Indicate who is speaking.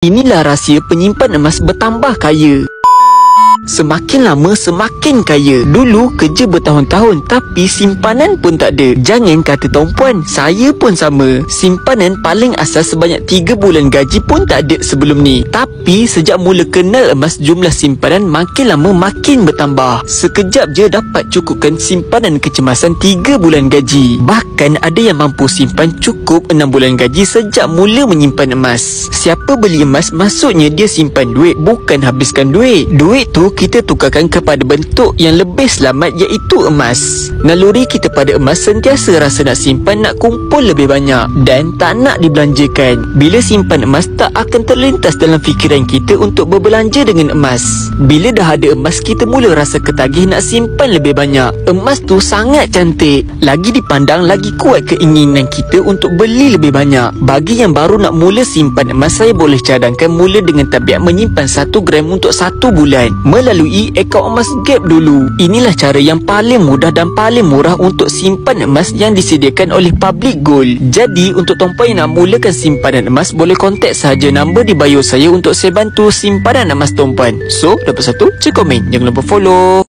Speaker 1: Inilah rahsia penyimpan emas bertambah kaya. Semakin lama semakin kaya. Dulu kerja bertahun-tahun tapi simpanan pun tak ada. Jangan kata tuan-puan, saya pun sama. Simpanan paling asas sebanyak 3 bulan gaji pun tak ada sebelum ni. Tapi sejak mula kenal emas, jumlah simpanan makin lama makin bertambah. Sekejap je dapat cukupkan simpanan kecemasan 3 bulan gaji. Bahkan ada yang mampu simpan cukup 6 bulan gaji sejak mula menyimpan emas. Siapa beli emas, maksudnya dia simpan duit, bukan habiskan duit. Duit tu kita tukarkan kepada bentuk yang lebih selamat, iaitu emas. Naluri kita pada emas sentiasa rasa nak simpan, nak kumpul lebih banyak dan tak nak dibelanjakan. Bila simpan emas, tak akan terlintas dalam fikiran kita untuk berbelanja dengan emas. Bila dah ada emas, kita mula rasa ketagih nak simpan lebih banyak. Emas tu sangat cantik, lagi dipandang lagi kuat keinginan kita untuk beli lebih banyak. Bagi yang baru nak mula simpan emas, saya boleh cadangkan mula dengan tabiat menyimpan 1 gram untuk 1 bulan melalui akaun emas Gap dulu. Inilah cara yang paling mudah dan paling murah untuk simpan emas yang disediakan oleh Public Gold. Jadi untuk tuan-puan yang nak mulakan simpanan emas, boleh kontak sahaja nombor di bio saya untuk saya bantu simpanan emas tuan-puan. So, dapat satu, cek komen, jangan lupa follow.